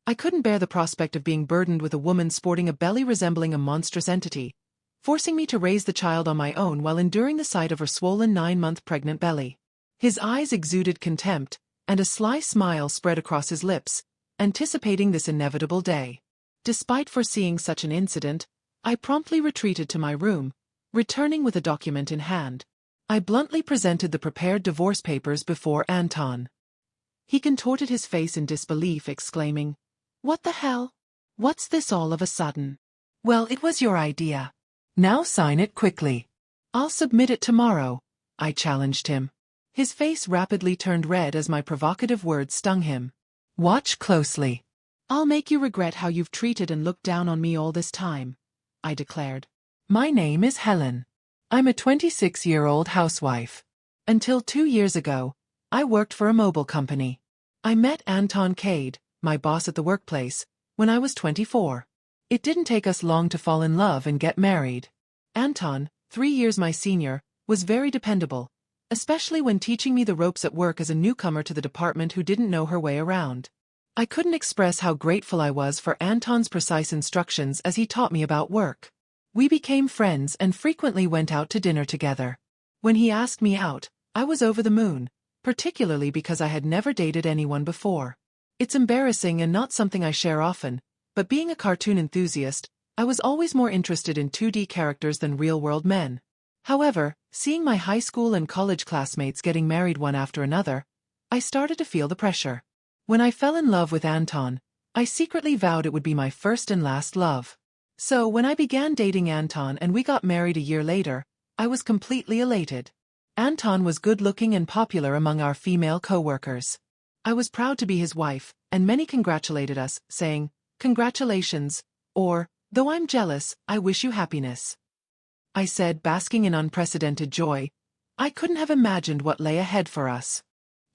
I couldn't bear the prospect of being burdened with a woman sporting a belly resembling a monstrous entity, forcing me to raise the child on my own while enduring the sight of her swollen 9-month pregnant belly. His eyes exuded contempt, and a sly smile spread across his lips, anticipating this inevitable day. Despite foreseeing such an incident, I promptly retreated to my room, returning with a document in hand. I bluntly presented the prepared divorce papers before Anton. He contorted his face in disbelief, exclaiming, "What the hell? What's this all of a sudden?" "Well, it was your idea. Now sign it quickly." "I'll submit it tomorrow," I challenged him. His face rapidly turned red as my provocative words stung him. "Watch closely. I'll make you regret how you've treated and looked down on me all this time," I declared. "My name is Helen. I'm a 26-year-old housewife. Until 2 years ago, I worked for a mobile company. I met Anton Cade, my boss at the workplace, when I was 24. It didn't take us long to fall in love and get married. Anton, 3 years my senior, was very dependable, especially when teaching me the ropes at work as a newcomer to the department who didn't know her way around. I couldn't express how grateful I was for Anton's precise instructions as he taught me about work. We became friends and frequently went out to dinner together. When he asked me out, I was over the moon, particularly because I had never dated anyone before. It's embarrassing and not something I share often, but being a cartoon enthusiast, I was always more interested in 2D characters than real-world men. However, seeing my high school and college classmates getting married one after another, I started to feel the pressure. When I fell in love with Anton, I secretly vowed it would be my first and last love. So when I began dating Anton and we got married a year later, I was completely elated. Anton was good-looking and popular among our female co-workers. I was proud to be his wife, and many congratulated us, saying, "Congratulations," or, "Though I'm jealous, I wish you happiness." I said, basking in unprecedented joy. I couldn't have imagined what lay ahead for us.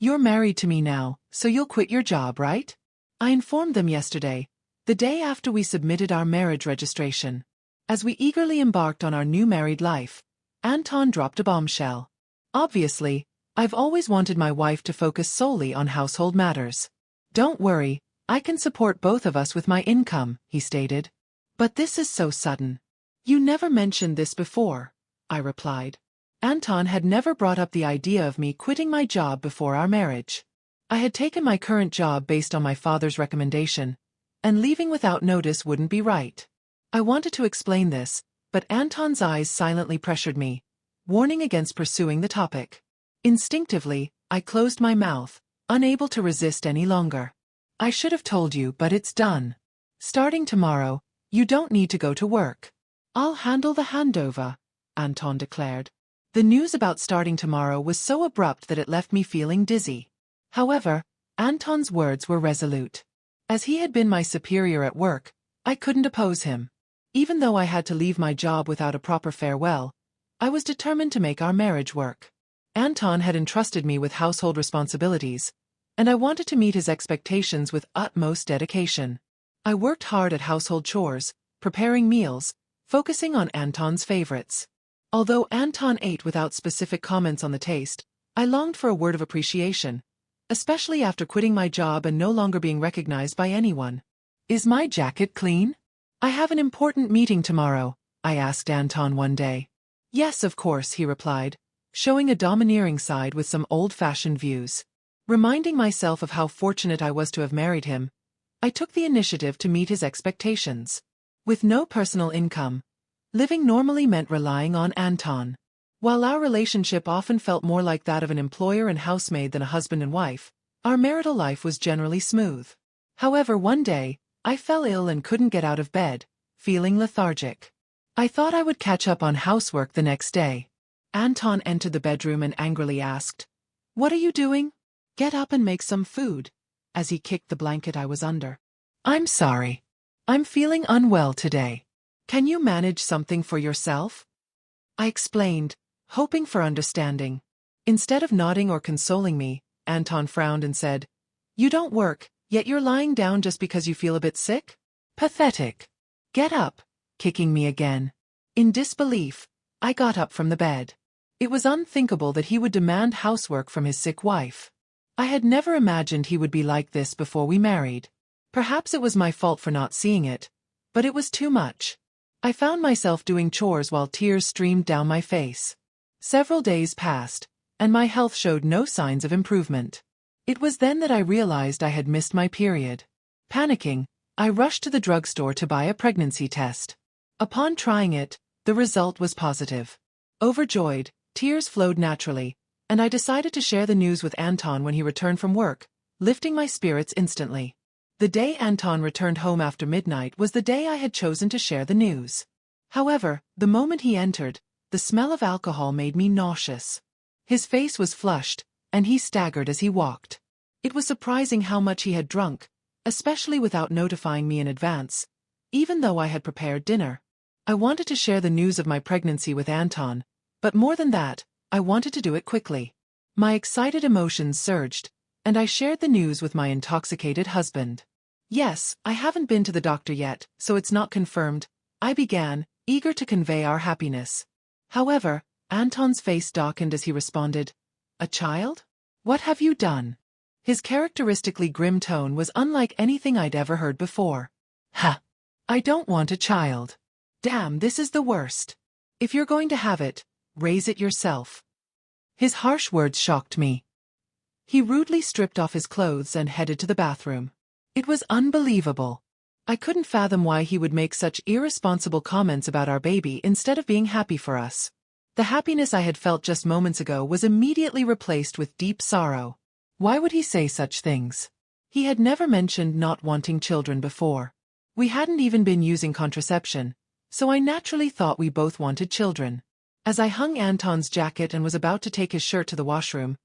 "You're married to me now, so you'll quit your job, right?" I informed them yesterday, the day after we submitted our marriage registration. As we eagerly embarked on our new married life, Anton dropped a bombshell. "Obviously, I've always wanted my wife to focus solely on household matters. Don't worry, I can support both of us with my income," he stated. "But this is so sudden. You never mentioned this before," I replied. Anton had never brought up the idea of me quitting my job before our marriage. I had taken my current job based on my father's recommendation, and leaving without notice wouldn't be right. I wanted to explain this, but Anton's eyes silently pressured me, warning against pursuing the topic. Instinctively, I closed my mouth, unable to resist any longer. "I should have told you, but it's done. Starting tomorrow, you don't need to go to work. I'll handle the handover," Anton declared. The news about starting tomorrow was so abrupt that it left me feeling dizzy. However, Anton's words were resolute. As he had been my superior at work, I couldn't oppose him. Even though I had to leave my job without a proper farewell, I was determined to make our marriage work. Anton had entrusted me with household responsibilities, and I wanted to meet his expectations with utmost dedication. I worked hard at household chores, preparing meals, focusing on Anton's favorites. Although Anton ate without specific comments on the taste, I longed for a word of appreciation, especially after quitting my job and no longer being recognized by anyone. "Is my jacket clean? I have an important meeting tomorrow," I asked Anton one day. "Yes, of course," he replied, showing a domineering side with some old-fashioned views. Reminding myself of how fortunate I was to have married him, I took the initiative to meet his expectations. With no personal income, living normally meant relying on Anton. While our relationship often felt more like that of an employer and housemaid than a husband and wife, our marital life was generally smooth. However, one day, I fell ill and couldn't get out of bed, feeling lethargic. I thought I would catch up on housework the next day. Anton entered the bedroom and angrily asked, "What are you doing? Get up and make some food," as he kicked the blanket I was under. "I'm sorry. I'm feeling unwell today. Can you manage something for yourself?" I explained, hoping for understanding. Instead of nodding or consoling me, Anton frowned and said, "You don't work, yet you're lying down just because you feel a bit sick? Pathetic. Get up," kicking me again. In disbelief, I got up from the bed. It was unthinkable that he would demand housework from his sick wife. I had never imagined he would be like this before we married. Perhaps it was my fault for not seeing it, but it was too much. I found myself doing chores while tears streamed down my face. Several days passed, and my health showed no signs of improvement. It was then that I realized I had missed my period. Panicking, I rushed to the drugstore to buy a pregnancy test. Upon trying it, the result was positive. Overjoyed, tears flowed naturally, and I decided to share the news with Anton when he returned from work, lifting my spirits instantly. The day Anton returned home after midnight was the day I had chosen to share the news. However, the moment he entered, the smell of alcohol made me nauseous. His face was flushed, and he staggered as he walked. It was surprising how much he had drunk, especially without notifying me in advance, even though I had prepared dinner. I wanted to share the news of my pregnancy with Anton, but more than that, I wanted to do it quickly. My excited emotions surged, and I shared the news with my intoxicated husband. "Yes, I haven't been to the doctor yet, so it's not confirmed," I began, eager to convey our happiness. However, Anton's face darkened as he responded, "A child? What have you done?" His characteristically grim tone was unlike anything I'd ever heard before. "Ha! I don't want a child. Damn, this is the worst. If you're going to have it, raise it yourself." His harsh words shocked me. He rudely stripped off his clothes and headed to the bathroom. It was unbelievable. I couldn't fathom why he would make such irresponsible comments about our baby instead of being happy for us. The happiness I had felt just moments ago was immediately replaced with deep sorrow. Why would he say such things? He had never mentioned not wanting children before. We hadn't even been using contraception, so I naturally thought we both wanted children. As I hung Anton's jacket and was about to take his shirt to the washroom,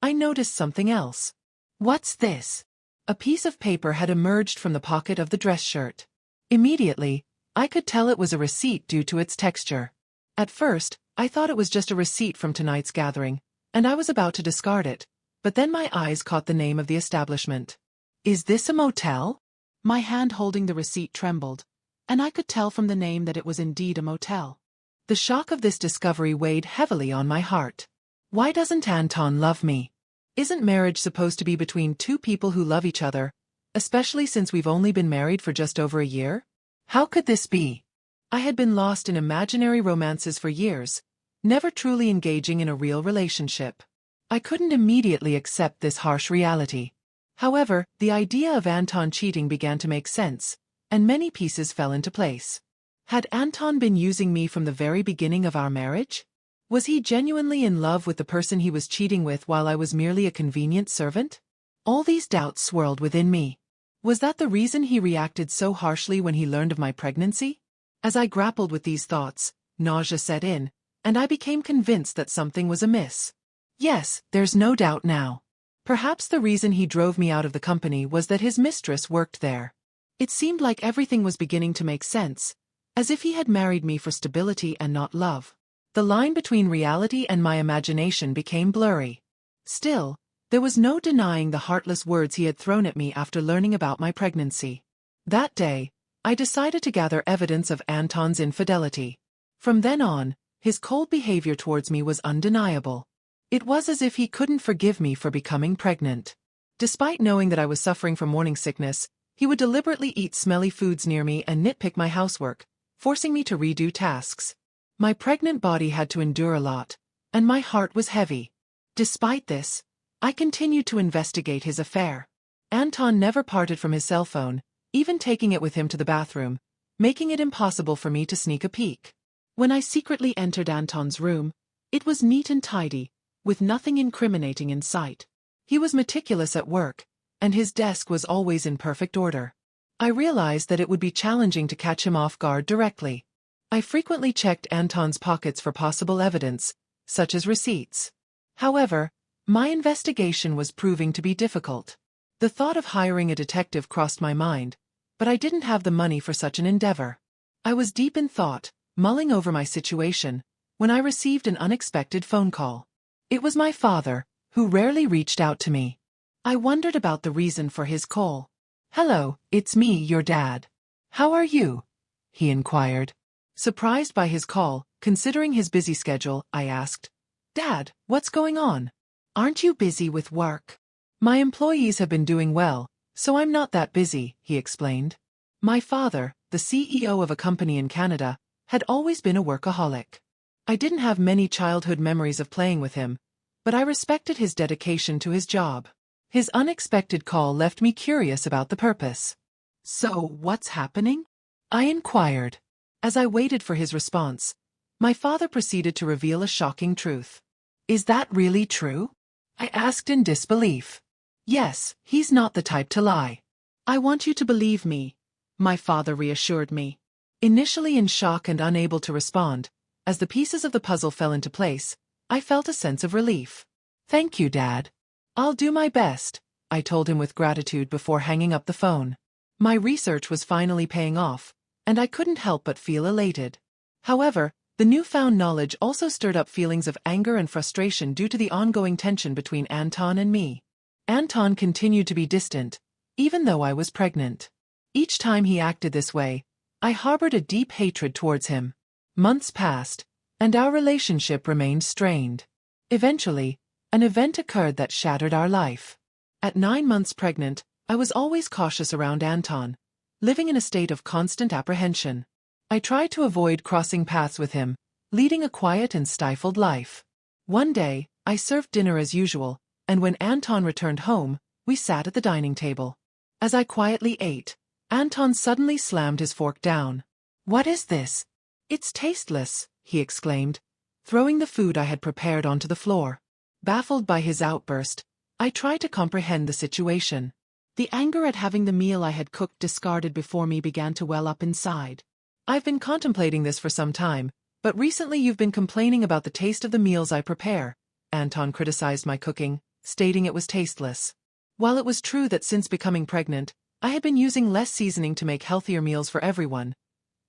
I noticed something else. "What's this?" A piece of paper had emerged from the pocket of the dress shirt. Immediately, I could tell it was a receipt due to its texture. At first, I thought it was just a receipt from tonight's gathering, and I was about to discard it, but then my eyes caught the name of the establishment. "Is this a motel?" My hand holding the receipt trembled, and I could tell from the name that it was indeed a motel. The shock of this discovery weighed heavily on my heart. Why doesn't Anton love me? Isn't marriage supposed to be between two people who love each other, especially since we've only been married for just over a year? How could this be? I had been lost in imaginary romances for years, never truly engaging in a real relationship. I couldn't immediately accept this harsh reality. However, the idea of Anton cheating began to make sense, and many pieces fell into place. Had Anton been using me from the very beginning of our marriage? Was he genuinely in love with the person he was cheating with while I was merely a convenient servant? All these doubts swirled within me. Was that the reason he reacted so harshly when he learned of my pregnancy? As I grappled with these thoughts, nausea set in, and I became convinced that something was amiss. Yes, there's no doubt now. Perhaps the reason he drove me out of the company was that his mistress worked there. It seemed like everything was beginning to make sense, as if he had married me for stability and not love. The line between reality and my imagination became blurry. Still, there was no denying the heartless words he had thrown at me after learning about my pregnancy. That day, I decided to gather evidence of Anton's infidelity. From then on, his cold behavior towards me was undeniable. It was as if he couldn't forgive me for becoming pregnant. Despite knowing that I was suffering from morning sickness, he would deliberately eat smelly foods near me and nitpick my housework, forcing me to redo tasks. My pregnant body had to endure a lot, and my heart was heavy. Despite this, I continued to investigate his affair. Anton never parted from his cell phone, even taking it with him to the bathroom, making it impossible for me to sneak a peek. When I secretly entered Anton's room, it was neat and tidy, with nothing incriminating in sight. He was meticulous at work, and his desk was always in perfect order. I realized that it would be challenging to catch him off guard directly. I frequently checked Anton's pockets for possible evidence, such as receipts. However, my investigation was proving to be difficult. The thought of hiring a detective crossed my mind, but I didn't have the money for such an endeavor. I was deep in thought, mulling over my situation, when I received an unexpected phone call. It was my father, who rarely reached out to me. I wondered about the reason for his call. "Hello, it's me, your dad. How are you?" he inquired. Surprised by his call, considering his busy schedule, I asked, "Dad, what's going on? Aren't you busy with work?" "My employees have been doing well, So I'm not that busy, he explained. My father, the CEO of a company in Canada, had always been a workaholic. I didn't have many childhood memories of playing with him, but I respected his dedication to his job. His unexpected call left me curious about the purpose. So, what's happening? I inquired. As I waited for his response, my father proceeded to reveal a shocking truth. Is that really true? I asked in disbelief. Yes, he's not the type to lie. I want you to believe me, my father reassured me. Initially in shock and unable to respond, as the pieces of the puzzle fell into place, I felt a sense of relief. Thank you, Dad. I'll do my best, I told him with gratitude before hanging up the phone. My research was finally paying off, and I couldn't help but feel elated. However, the newfound knowledge also stirred up feelings of anger and frustration due to the ongoing tension between Anton and me. Anton continued to be distant, even though I was pregnant. Each time he acted this way, I harbored a deep hatred towards him. Months passed, and our relationship remained strained. Eventually, an event occurred that shattered our life. At 9 months pregnant, I was always cautious around Anton, living in a state of constant apprehension. I tried to avoid crossing paths with him, leading a quiet and stifled life. One day, I served dinner as usual, and when Anton returned home, we sat at the dining table. As I quietly ate, Anton suddenly slammed his fork down. What is this? It's tasteless, he exclaimed, throwing the food I had prepared onto the floor. Baffled by his outburst, I tried to comprehend the situation. The anger at having the meal I had cooked discarded before me began to well up inside. I've been contemplating this for some time, but recently you've been complaining about the taste of the meals I prepare, Anton criticized my cooking, stating it was tasteless. While it was true that since becoming pregnant, I had been using less seasoning to make healthier meals for everyone,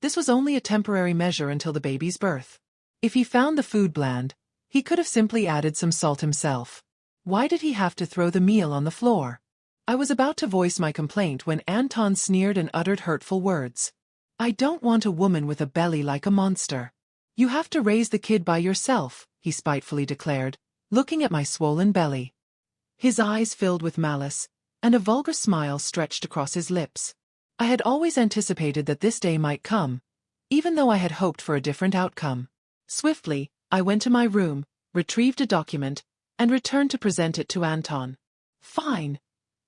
this was only a temporary measure until the baby's birth. If he found the food bland, he could have simply added some salt himself. Why did he have to throw the meal on the floor? I was about to voice my complaint when Anton sneered and uttered hurtful words. I don't want a woman with a belly like a monster. You have to raise the kid by yourself, he spitefully declared, looking at my swollen belly. His eyes filled with malice, and a vulgar smile stretched across his lips. I had always anticipated that this day might come, even though I had hoped for a different outcome. Swiftly, I went to my room, retrieved a document, and returned to present it to Anton. Fine.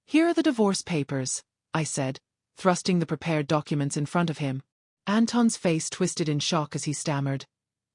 Here are the divorce papers, I said, thrusting the prepared documents in front of him. Anton's face twisted in shock as he stammered.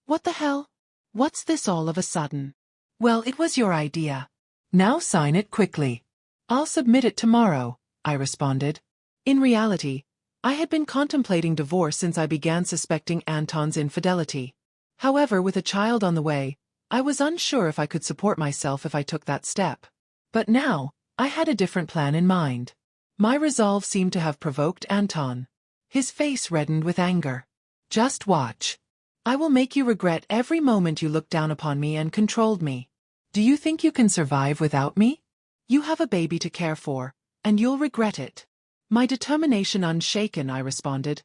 What the hell? What's this all of a sudden? Well, it was your idea. Now sign it quickly. I'll submit it tomorrow, I responded. In reality, I had been contemplating divorce since I began suspecting Anton's infidelity. However, with a child on the way, I was unsure if I could support myself if I took that step. But now, I had a different plan in mind. My resolve seemed to have provoked Anton. His face reddened with anger. Just watch. I will make you regret every moment you looked down upon me and controlled me. Do you think you can survive without me? You have a baby to care for, and you'll regret it. My determination unshaken, I responded.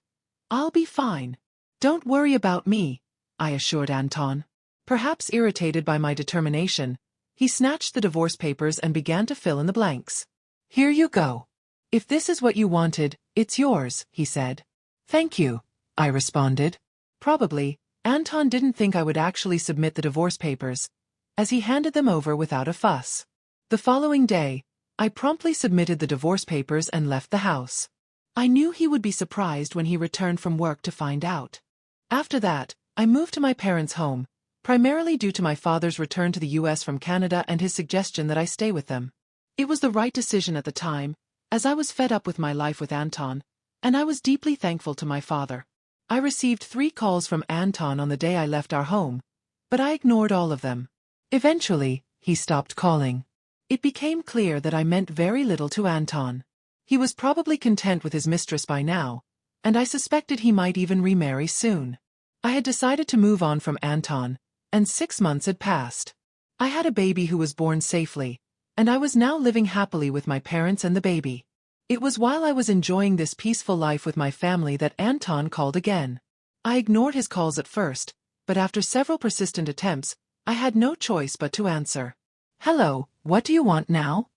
I'll be fine. Don't worry about me, I assured Anton. Perhaps irritated by my determination, he snatched the divorce papers and began to fill in the blanks. Here you go. If this is what you wanted, it's yours, he said. Thank you, I responded. Probably, Anton didn't think I would actually submit the divorce papers, as he handed them over without a fuss. The following day, I promptly submitted the divorce papers and left the house. I knew he would be surprised when he returned from work to find out. After that, I moved to my parents' home, primarily due to my father's return to the US from Canada and his suggestion that I stay with them. It was the right decision at the time, as I was fed up with my life with Anton, and I was deeply thankful to my father. I received 3 calls from Anton on the day I left our home, but I ignored all of them. Eventually, he stopped calling. It became clear that I meant very little to Anton. He was probably content with his mistress by now, and I suspected he might even remarry soon. I had decided to move on from Anton, and 6 months had passed. I had a baby who was born safely, and I was now living happily with my parents and the baby. It was while I was enjoying this peaceful life with my family that Anton called again. I ignored his calls at first, but after several persistent attempts, I had no choice but to answer. Hello, what do you want now?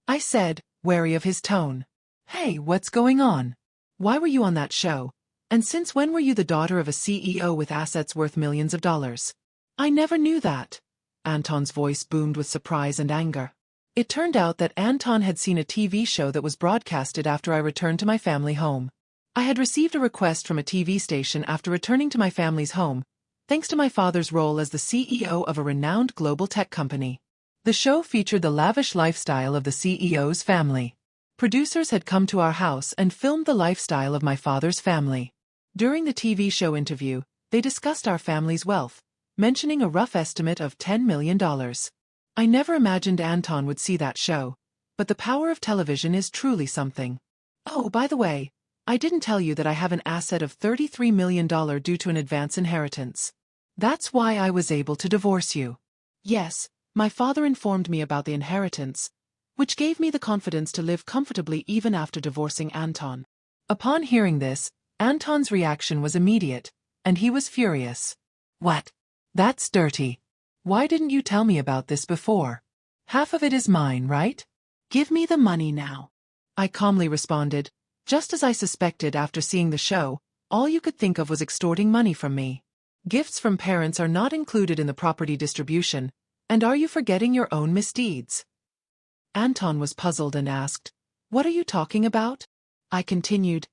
I said, wary of his tone. Hey, what's going on? Why were you on that show? And since when were you the daughter of a CEO with assets worth millions of dollars? I never knew that. Anton's voice boomed with surprise and anger. It turned out that Anton had seen a TV show that was broadcasted after I returned to my family home. I had received a request from a TV station after returning to my family's home, thanks to my father's role as the CEO of a renowned global tech company. The show featured the lavish lifestyle of the CEO's family. Producers had come to our house and filmed the lifestyle of my father's family. During the TV show interview, they discussed our family's wealth, mentioning a rough estimate of $10 million. I never imagined Anton would see that show, but the power of television is truly something. Oh, by the way, I didn't tell you that I have an asset of $33 million due to an advance inheritance. That's why I was able to divorce you. Yes, my father informed me about the inheritance, which gave me the confidence to live comfortably even after divorcing Anton. Upon hearing this, Anton's reaction was immediate, and he was furious. What? That's dirty. Why didn't you tell me about this before? Half of it is mine, right? Give me the money now. I calmly responded, just as I suspected after seeing the show. All you could think of was extorting money from me. Gifts from parents are not included in the property distribution, and are you forgetting your own misdeeds? Anton was puzzled and asked, What are you talking about? I continued,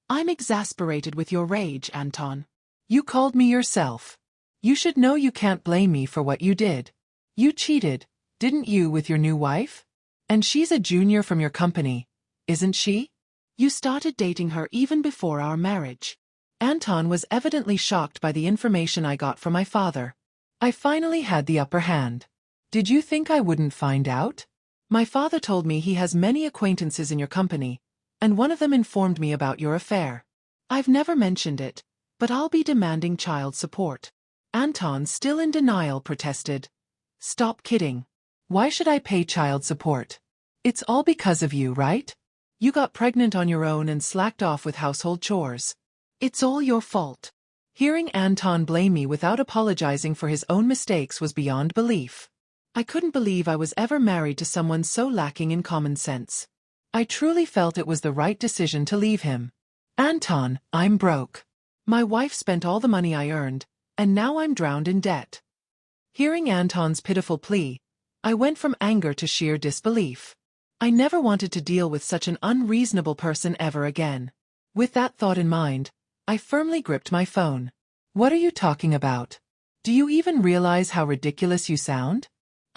I'm exasperated with your rage, Anton. You called me yourself. You should know you can't blame me for what you did. You cheated, didn't you, with your new wife? And she's a junior from your company, isn't she? You started dating her even before our marriage. Anton was evidently shocked by the information I got from my father. I finally had the upper hand. Did you think I wouldn't find out? My father told me he has many acquaintances in your company, and one of them informed me about your affair. I've never mentioned it, but I'll be demanding child support. Anton, still in denial, protested. Stop kidding. Why should I pay child support? It's all because of you, right? You got pregnant on your own and slacked off with household chores. It's all your fault. Hearing Anton blame me without apologizing for his own mistakes was beyond belief. I couldn't believe I was ever married to someone so lacking in common sense. I truly felt it was the right decision to leave him. Anton, I'm broke. My wife spent all the money I earned, and now I'm drowned in debt. Hearing Anton's pitiful plea, I went from anger to sheer disbelief. I never wanted to deal with such an unreasonable person ever again. With that thought in mind, I firmly gripped my phone. What are you talking about? Do you even realize how ridiculous you sound?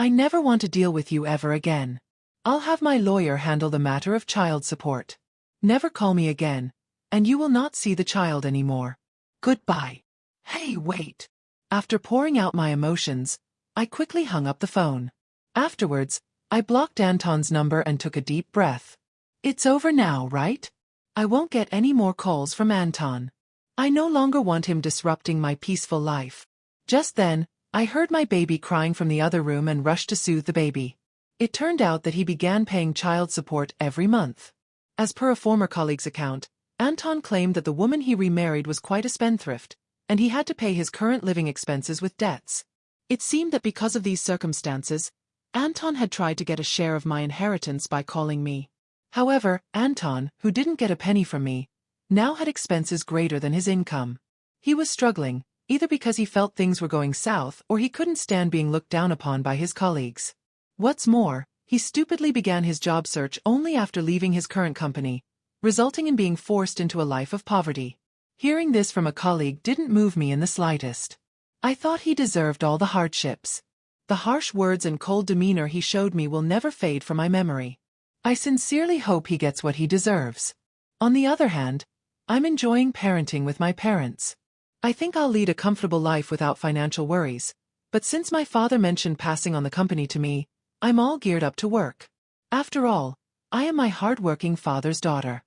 I never want to deal with you ever again. I'll have my lawyer handle the matter of child support. Never call me again, and you will not see the child anymore. Goodbye. Hey, wait. After pouring out my emotions, I quickly hung up the phone. Afterwards, I blocked Anton's number and took a deep breath. It's over now, right? I won't get any more calls from Anton. I no longer want him disrupting my peaceful life. Just then, I heard my baby crying from the other room and rushed to soothe the baby. It turned out that he began paying child support every month. As per a former colleague's account, Anton claimed that the woman he remarried was quite a spendthrift, and he had to pay his current living expenses with debts. It seemed that because of these circumstances, Anton had tried to get a share of my inheritance by calling me. However, Anton, who didn't get a penny from me, now had expenses greater than his income. He was struggling, either because he felt things were going south or he couldn't stand being looked down upon by his colleagues. What's more, he stupidly began his job search only after leaving his current company, resulting in being forced into a life of poverty. Hearing this from a colleague didn't move me in the slightest. I thought he deserved all the hardships. The harsh words and cold demeanor he showed me will never fade from my memory. I sincerely hope he gets what he deserves. On the other hand, I'm enjoying parenting with my parents. I think I'll lead a comfortable life without financial worries, but since my father mentioned passing on the company to me, I'm all geared up to work. After all, I am my hard-working father's daughter.